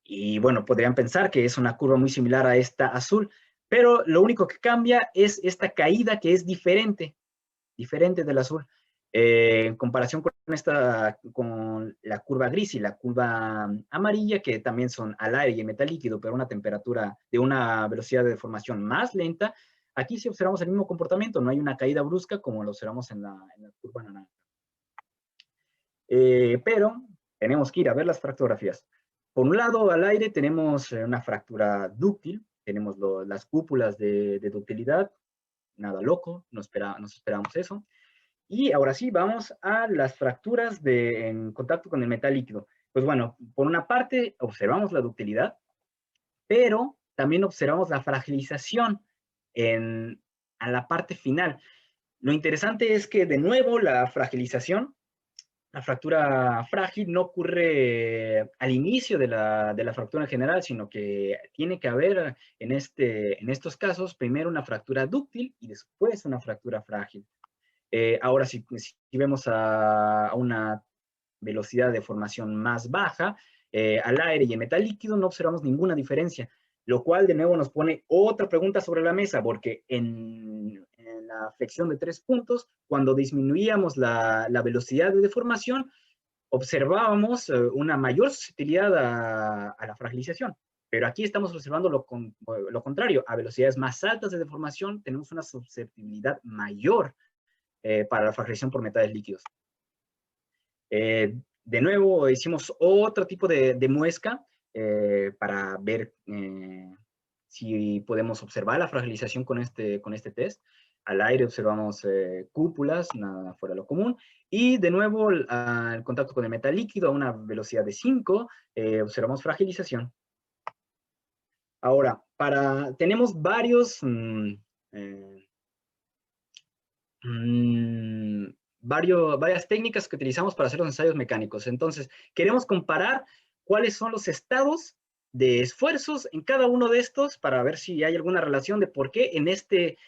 Y bueno, podrían pensar que es una curva muy similar a esta azul, pero lo único que cambia es esta caída que es diferente del azul. En comparación con la curva gris y la curva amarilla, que también son al aire y metal líquido, pero una temperatura de una velocidad de deformación más lenta, aquí sí observamos el mismo comportamiento, no hay una caída brusca como lo observamos en la curva naranja. Pero tenemos que ir a ver las fractografías. Por un lado, al aire tenemos una fractura dúctil, tenemos las cúpulas de ductilidad, nada loco, nos esperamos eso. Y ahora sí, vamos a las fracturas en contacto con el metal líquido. Pues bueno, por una parte observamos la ductilidad, pero también observamos la fragilización a la parte final. Lo interesante es que, de nuevo, la fractura frágil no ocurre al inicio de la fractura en general, sino que tiene que haber en estos casos primero una fractura dúctil y después una fractura frágil. Ahora, si vemos a una velocidad de formación más baja, al aire y en metal líquido no observamos ninguna diferencia, lo cual de nuevo nos pone otra pregunta sobre la mesa, porque en la flexión de 3 puntos, cuando disminuíamos la velocidad de deformación, observábamos una mayor susceptibilidad a la fragilización. Pero aquí estamos observando lo contrario. A velocidades más altas de deformación tenemos una susceptibilidad mayor para la fragilización por metales líquidos. De nuevo, hicimos otro tipo de muesca para ver si podemos observar la fragilización con este test. Al aire observamos cúpulas, nada fuera de lo común. Y de nuevo, al contacto con el metal líquido a una velocidad de 5, observamos fragilización. Ahora, tenemos varias técnicas que utilizamos para hacer los ensayos mecánicos. Entonces, queremos comparar cuáles son los estados de esfuerzos en cada uno de estos para ver si hay alguna relación de por qué en este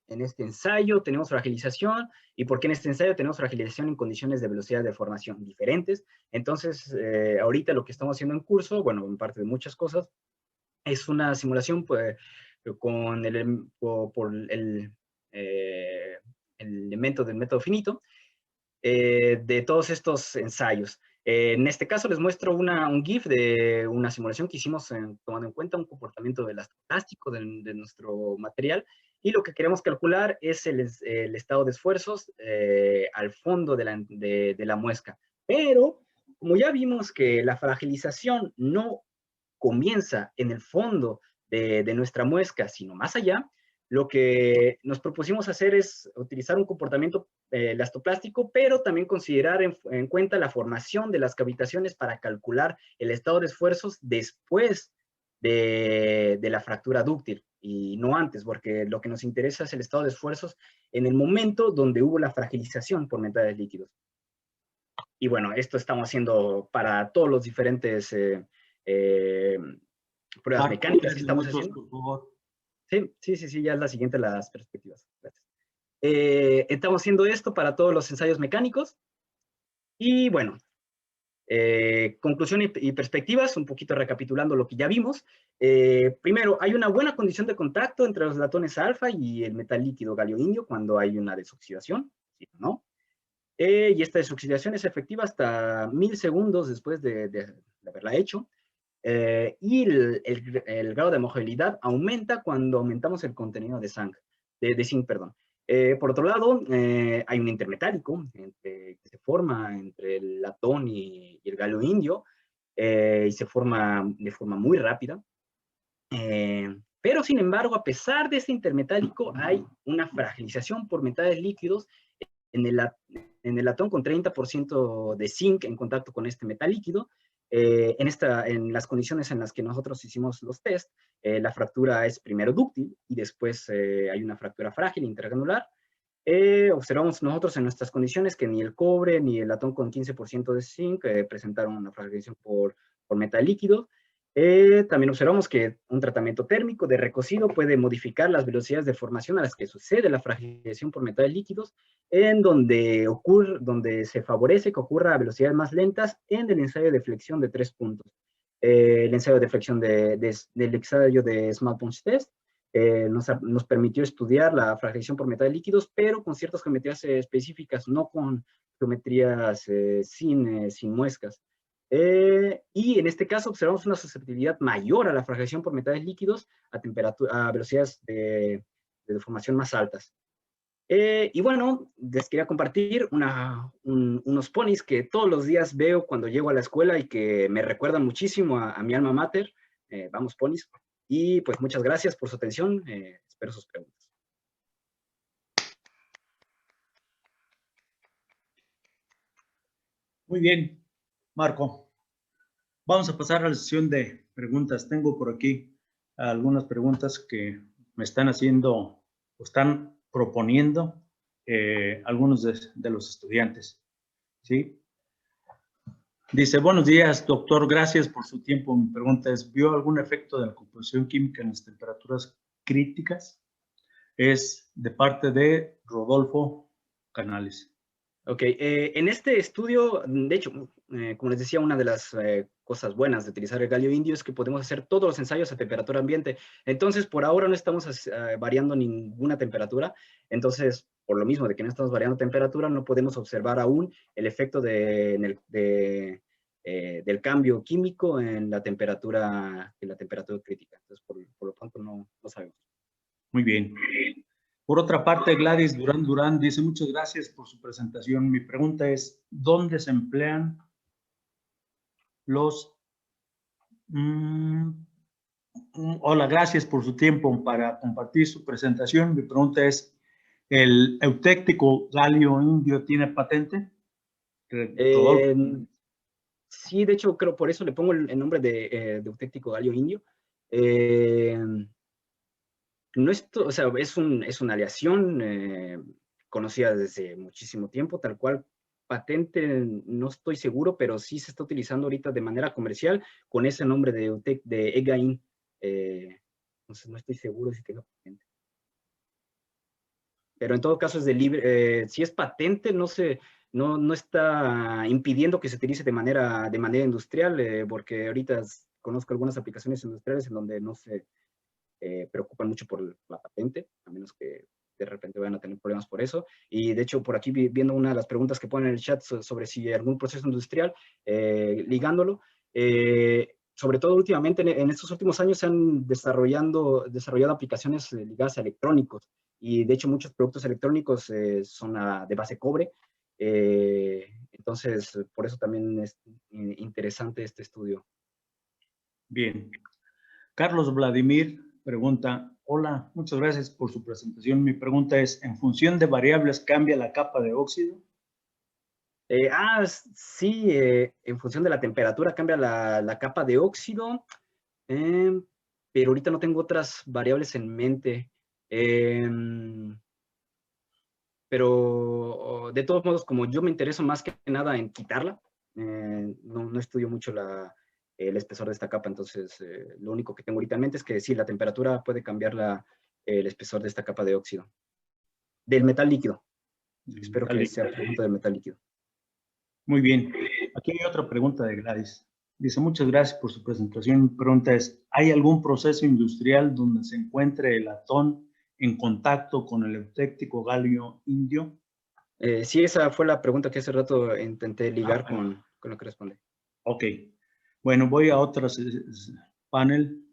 ensayo tenemos fragilización y por qué en este ensayo tenemos fragilización en condiciones de velocidad de deformación diferentes. Entonces, ahorita lo que estamos haciendo en curso, bueno, en parte de muchas cosas, es una simulación pues, por el elemento del método finito de todos estos ensayos. En este caso les muestro un GIF de una simulación que hicimos tomando en cuenta un comportamiento elásticos de nuestro material, y lo que queremos calcular es el estado de esfuerzos al fondo de la muesca. Pero, como ya vimos que la fragilización no comienza en el fondo de nuestra muesca, sino más allá, lo que nos propusimos hacer es utilizar un comportamiento elastoplástico, pero también considerar en cuenta la formación de las cavitaciones para calcular el estado de esfuerzos después de la fractura dúctil y no antes, porque lo que nos interesa es el estado de esfuerzos en el momento donde hubo la fragilización por metales líquidos. Y bueno, esto estamos haciendo para todos los diferentes pruebas mecánicas que estamos haciendo. Por favor. Sí, ya es la siguiente, las perspectivas. Gracias. Estamos haciendo esto para todos los ensayos mecánicos. Y bueno, conclusión y perspectivas, un poquito recapitulando lo que ya vimos. Primero, hay una buena condición de contacto entre los latones alfa y el metal líquido galio indio cuando hay una desoxidación, ¿sí o no? Y esta desoxidación es efectiva hasta 1000 segundos después de haberla hecho. Y el grado de homogeneidad aumenta cuando aumentamos el contenido de zinc. Perdón. Por otro lado, hay un intermetálico que se forma entre el latón y el galio indio, y se forma de forma muy rápida. Pero, sin embargo, a pesar de este intermetálico, hay una fragilización por metales líquidos en el latón con 30% de zinc en contacto con este metal líquido. En las condiciones en las que nosotros hicimos los test, la fractura es primero dúctil y después hay una fractura frágil intergranular. Observamos nosotros en nuestras condiciones que ni el cobre ni el latón con 15% de zinc presentaron una fragilización por metal líquido. También observamos que un tratamiento térmico de recocido puede modificar las velocidades de formación a las que sucede la fragilización por metales líquidos, en donde se favorece que ocurra a velocidades más lentas en el ensayo de flexión de 3 puntos. El ensayo de flexión del ensayo de Small Punch Test nos permitió estudiar la fragilización por metales líquidos, pero con ciertas geometrías específicas, no con geometrías sin muescas. Y en este caso observamos una susceptibilidad mayor a la fragilización por metales líquidos a velocidades de deformación más altas. Y bueno, les quería compartir unos ponis que todos los días veo cuando llego a la escuela y que me recuerdan muchísimo a mi alma mater. Vamos, ponis. Y pues muchas gracias por su atención. Espero sus preguntas. Muy bien, Marco. Vamos a pasar a la sesión de preguntas. Tengo por aquí algunas preguntas que me están haciendo o están proponiendo algunos de los estudiantes. ¿Sí? Dice, buenos días, doctor, gracias por su tiempo. Mi pregunta es, ¿vio algún efecto de la composición química en las temperaturas críticas? Es de parte de Rodolfo Canales. Ok, en este estudio, de hecho, como les decía, una de las cosas buenas de utilizar el galio indio es que podemos hacer todos los ensayos a temperatura ambiente. Entonces, por ahora no estamos variando ninguna temperatura. Entonces, por lo mismo de que no estamos variando temperatura, no podemos observar aún el efecto del cambio químico en la temperatura crítica. Entonces, por lo tanto, no sabemos. Muy bien. Por otra parte, Gladys Durán dice, muchas gracias por su presentación. Mi pregunta es, ¿dónde se emplean los... Hola, gracias por su tiempo para compartir su presentación. Mi pregunta es, ¿el eutéctico galio indio tiene patente? Sí, de hecho, creo por eso le pongo el nombre de eutéctico galio indio. No o sea, es una aleación conocida desde muchísimo tiempo, tal cual patente no estoy seguro, pero sí se está utilizando ahorita de manera comercial con ese nombre de EGAIN. Entonces no estoy seguro si tenga patente. Pero en todo caso es de libre, si es patente, no está impidiendo que se utilice de manera industrial, porque ahorita conozco algunas aplicaciones industriales en donde no se preocupan mucho por la patente, a menos que de repente vayan a tener problemas por eso. Y de hecho, por aquí viendo una de las preguntas que ponen en el chat sobre si algún proceso industrial, ligándolo, sobre todo últimamente, en estos últimos años se han desarrollado aplicaciones ligadas a electrónicos, y de hecho muchos productos electrónicos son de base cobre. Entonces, por eso también es interesante este estudio. Bien. Carlos Vladimir pregunta, Hola, muchas gracias por su presentación. Mi pregunta es, ¿en función de variables cambia la capa de óxido? Sí, en función de la temperatura cambia la capa de óxido, pero ahorita no tengo otras variables en mente. Pero de todos modos, como yo me intereso más que nada en quitarla, no estudio mucho el espesor de esta capa, entonces lo único que tengo ahorita en mente es que sí, la temperatura puede cambiar el espesor de esta capa de óxido. Del metal líquido. Espero que sea pregunta del metal líquido. Muy bien. Aquí hay otra pregunta de Gladys. Dice, muchas gracias por su presentación. Mi pregunta es, ¿hay algún proceso industrial donde se encuentre el latón en contacto con el eutéctico galio indio? Sí, esa fue la pregunta que hace rato intenté ligar con lo que respondí. Ok. Bueno, voy a otro panel.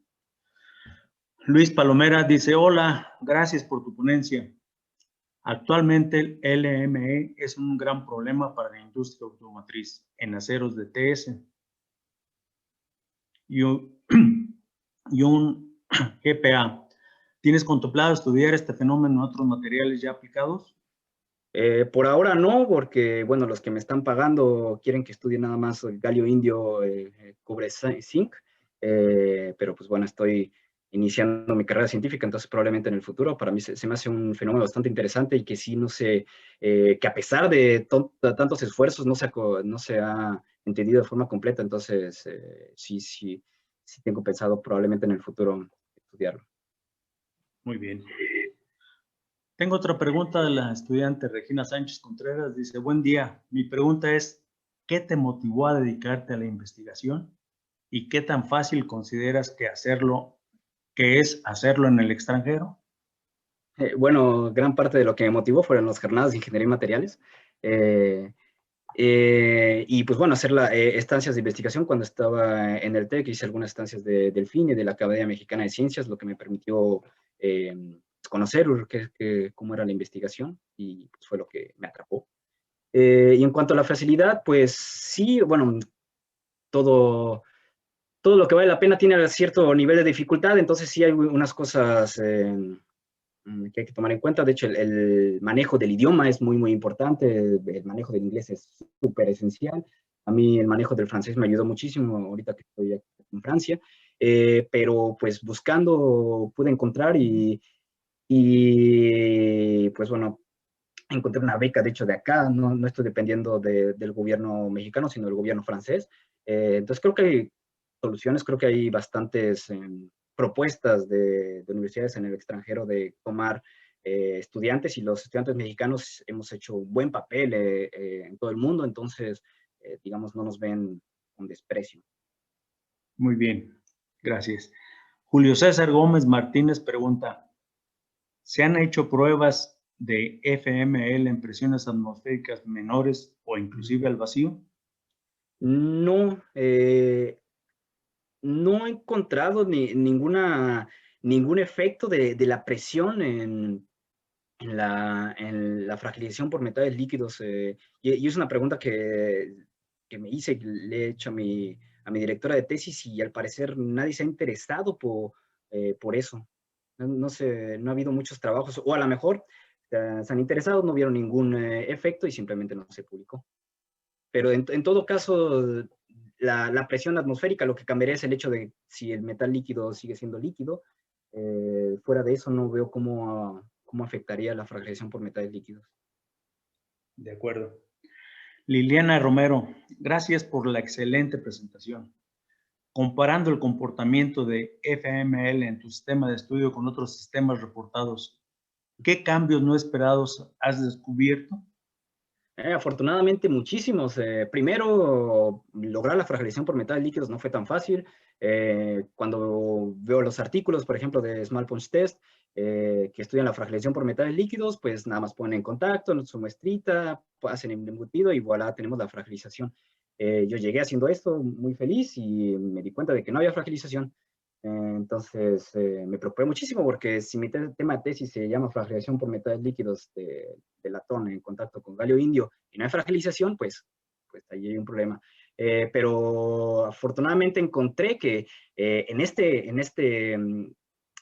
Luis Palomera dice, hola, gracias por tu ponencia. Actualmente el LME es un gran problema para la industria automotriz en aceros de TS y un GPA. ¿Tienes contemplado estudiar este fenómeno en otros materiales ya aplicados? Por ahora no, porque, bueno, los que me están pagando quieren que estudie nada más el galio indio, cobre, zinc, pero pues bueno, estoy iniciando mi carrera científica, entonces probablemente en el futuro, para mí se me hace un fenómeno bastante interesante y que sí, no sé, que a pesar de tantos esfuerzos no se ha entendido de forma completa, entonces sí tengo pensado probablemente en el futuro estudiarlo. Muy bien. Tengo otra pregunta de la estudiante Regina Sánchez Contreras. Dice, buen día. Mi pregunta es, ¿qué te motivó a dedicarte a la investigación? ¿Y qué tan fácil consideras que es hacerlo en el extranjero? Bueno, gran parte de lo que me motivó fueron las jornadas de ingeniería y materiales. Y pues bueno, hacer estancias de investigación cuando estaba en el TEC, hice algunas estancias del FINE, de la Academia Mexicana de Ciencias, lo que me permitió conocer cómo era la investigación y pues fue lo que me atrapó. Y en cuanto a la facilidad, pues sí, bueno, todo lo que vale la pena tiene cierto nivel de dificultad, entonces sí hay unas cosas que hay que tomar en cuenta. De hecho, el manejo del idioma es muy importante. El manejo del inglés es súper esencial. A mí el manejo del francés me ayudó muchísimo ahorita que estoy aquí en Francia. Pero pues buscando pude encontrar y pues bueno, encontré una beca, de hecho, de acá. No estoy dependiendo del gobierno mexicano, sino del gobierno francés. Entonces creo que hay soluciones, creo que hay bastantes propuestas de universidades en el extranjero de tomar estudiantes, y los estudiantes mexicanos hemos hecho un buen papel en todo el mundo, entonces, digamos, no nos ven con desprecio. Muy bien, gracias. Julio César Gómez Martínez pregunta, ¿se han hecho pruebas de FML en presiones atmosféricas menores o inclusive al vacío? No, no he encontrado ningún efecto de la presión en la fragilización por metales líquidos. Y es una pregunta que me hice, que le he hecho a mi directora de tesis, y al parecer nadie se ha interesado por eso. No sé, no ha habido muchos trabajos, o a lo mejor se han interesado, no vieron ningún efecto y simplemente no se publicó. Pero en todo caso, la presión atmosférica lo que cambiaría es el hecho de si el metal líquido sigue siendo líquido. Fuera de eso no veo cómo afectaría la fragilización por metales líquidos. De acuerdo. Liliana Romero, gracias por la excelente presentación. Comparando el comportamiento de FML en tu sistema de estudio con otros sistemas reportados, ¿qué cambios no esperados has descubierto? Afortunadamente muchísimos. Primero, lograr la fragilización por metales líquidos no fue tan fácil. Cuando veo los artículos, por ejemplo, de Small Punch Test, que estudian la fragilización por metales líquidos, pues nada más ponen en contacto, en su muestrita, hacen el embutido y voilà, tenemos la fragilización. Yo llegué haciendo esto muy feliz y me di cuenta de que no había fragilización. Entonces, me preocupé muchísimo, porque si mi tema de tesis se llama fragilización por metales líquidos de latón en contacto con galio indio y no hay fragilización, pues ahí hay un problema. Pero afortunadamente encontré que en este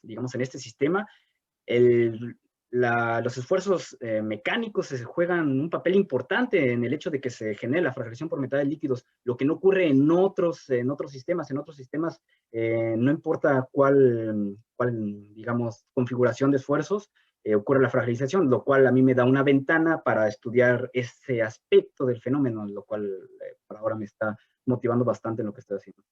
digamos, en este sistema, los esfuerzos mecánicos se juegan un papel importante en el hecho de que se genere la fragilización por metales líquidos, lo que no ocurre en otros sistemas. En otros sistemas, no importa cuál, digamos, configuración de esfuerzos, ocurre la fragilización, lo cual a mí me da una ventana para estudiar ese aspecto del fenómeno, lo cual por ahora me está motivando bastante en lo que estoy haciendo.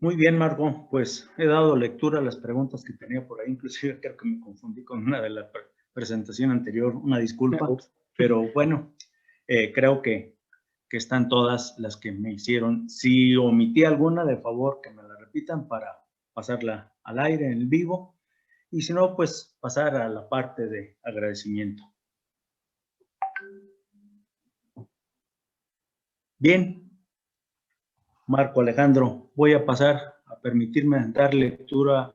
Muy bien, Marco, pues he dado lectura a las preguntas que tenía por ahí, inclusive creo que me confundí con una de la presentación anterior, una disculpa, pero bueno, creo que están todas las que me hicieron. Si omití alguna, de favor que me la repitan para pasarla al aire en el vivo, y si no, pues pasar a la parte de agradecimiento. Bien. Marco Alejandro, voy a pasar a permitirme dar lectura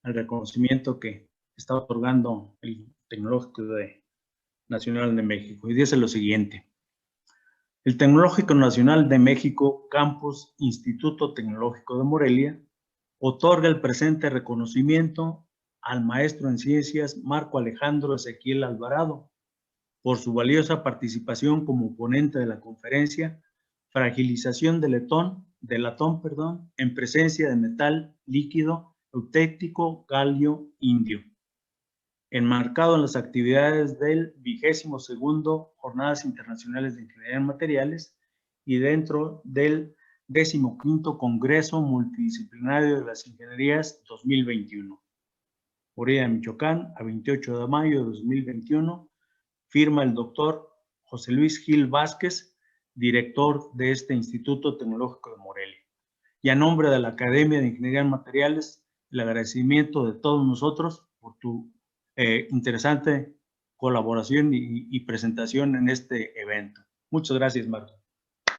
al reconocimiento que está otorgando el Tecnológico Nacional de México. Y dice lo siguiente: el Tecnológico Nacional de México, Campus Instituto Tecnológico de Morelia, otorga el presente reconocimiento al maestro en ciencias Marco Alejandro Ezequiel Alvarado por su valiosa participación como ponente de la conferencia Fragilización de latón, en presencia de metal líquido eutéctico galio indio, enmarcado en las actividades del 22º Jornadas Internacionales de Ingeniería en Materiales y dentro del 15º Congreso Multidisciplinario de las Ingenierías 2021. Morelia, Michoacán, a 28 de mayo de 2021, firma el doctor José Luis Gil Vázquez, director de este Instituto Tecnológico de Morelia. Y a nombre de la Academia de Ingeniería en Materiales, el agradecimiento de todos nosotros por tu interesante colaboración y presentación en este evento. Muchas gracias, Marco.